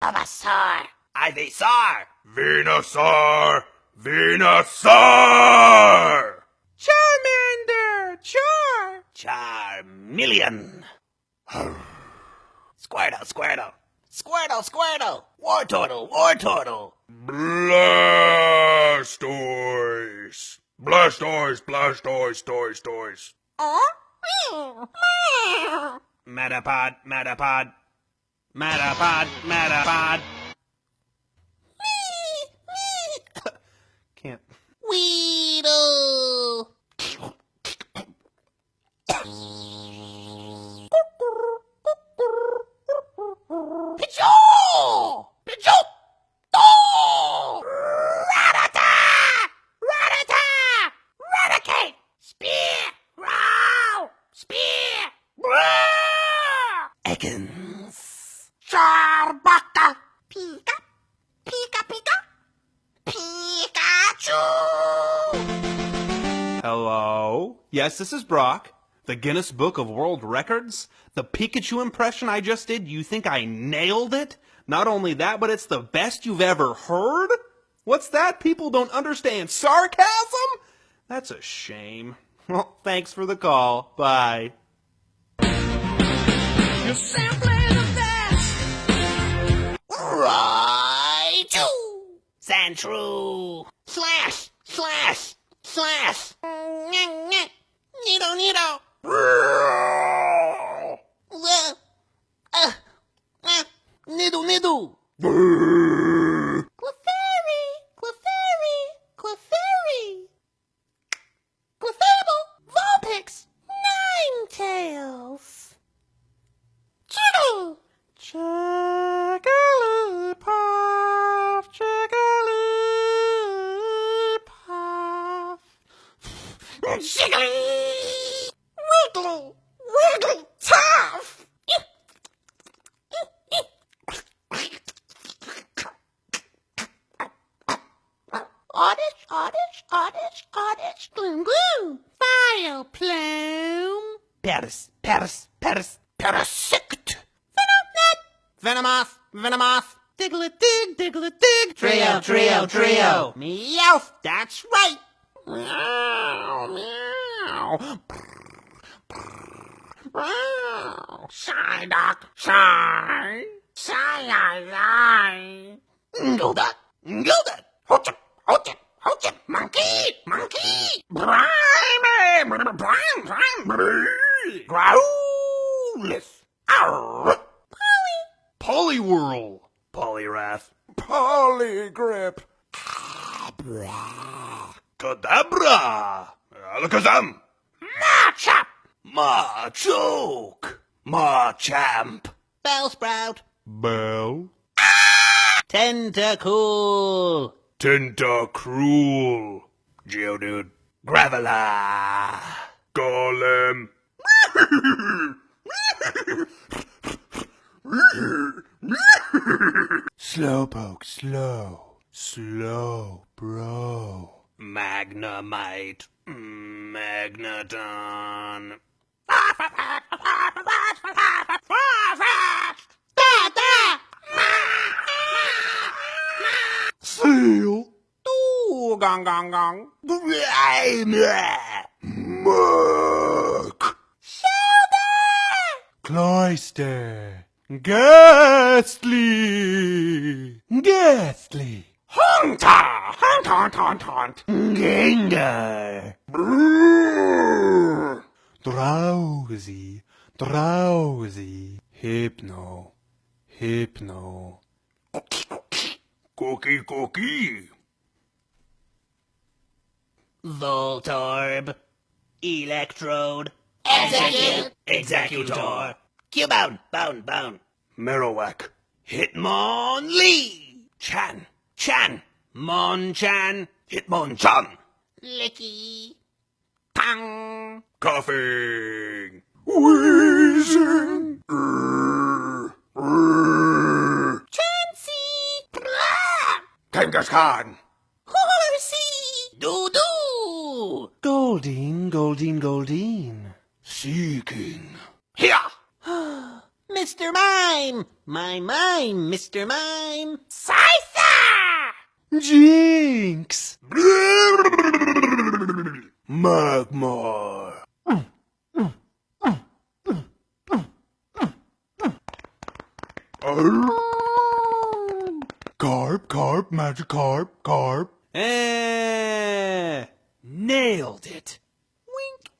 Avasar. Ivisar. Venusaur. Venusaur. Charmander. Char. Charmeleon. Squirtle, Squirtle. Squirtle, Squirtle. War Turtle, War Turtle. Blastoise. Blastoise, Blastoise, toys, toys. Metapod, Metapod. Metapod, Metapod. Can't. Weedle. Pigeon! Pigeon! Oh! Ratata! Ratata! Raticate! Spear! Row! Spear! Ekans. Charbaka! Pika! Pika Pika! Pikachu! Hello? Yes, this is Brock. The Guinness Book of World Records? The Pikachu impression I just did, you think I nailed it? Not only that, but it's the best you've ever heard? What's that? People don't understand sarcasm? That's a shame. Well, thanks for the call. Bye. You're simply the best! Raichu! Sandshrew! Slash! Slash! Slash! Nido, Nido! Nido, Nido! Clefairy! Clefairy! Clefairy! Clefable! Vulpix! Ninetales! Jiggle! Jigglypuff, Jigglypuff. Jiggly! Wiggly! Wiggly tough! Oddish, oddish, oddish, oddish, gloom, gloom! File plume! Paris, Paris, Paris. Parasict! Venomet! Venomoth! Venomoth! Diglett-dig, Diglett-dig! Trio, trio, trio. Meowth! That's right! Meow, meow! Psyduck! Psy! Psy-I-I! Gilda! Gilda! Hotchip! Hotchip! Hotchip! Monkey! Monkey! Brime! Brime! Brime! Growlithe! Arr! Poliwhirl. Polyrath. Polygrip. Kadabra. Alakazam. Machop! Machoke. Machamp. Bellsprout! Bell. Tentacool! Tentacruel. Geodude. Graveler. Golem. Slowpoke, slow. Slow, bro. Magnemite. Magneton. Seal. Ooh, gong, gong, gong. Muck. Cloyster. Ghastly. Ghastly. Hunter! Hunt, hunt, hunt, hunt! Gengar. Drowsy. Drowsy. Hypno. Hypno. Cookie, cookie. Voltorb. Electrode. Execute. Executor. Cubone. Bone, bone. Marowak. Hitmonlee. Chan. Chan. Monchan. Hitmonchan. Licky. Tang. Coughing. Wheezing. Chansey. Kangaskhan. Horsey. Doo-doo. Goldeen, Goldeen, Goldeen. Seeking. Here. Mr. Mime. My mime, Mr. Mime. name. Scyther! Jinx! Magmar! Carp, magic carp. Nailed it. Wink.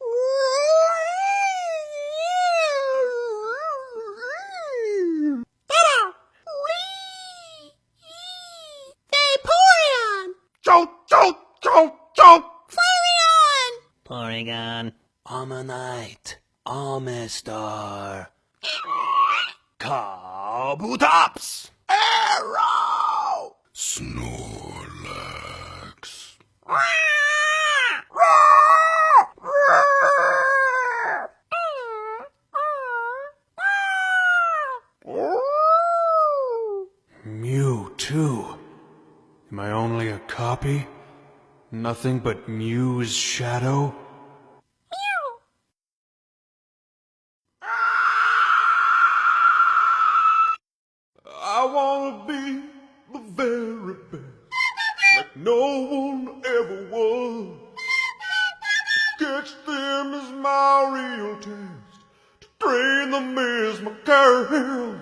Vaporeon! Choke! Flareon! Porygon. Ammonite. Amistar. Kabutops. Arrow! Snorlax. Mewtwo. Am I only a copy? Nothing but Mew's shadow? I wanna be the very best, like no one ever was. Catch them is my real test, to train them is my carousel.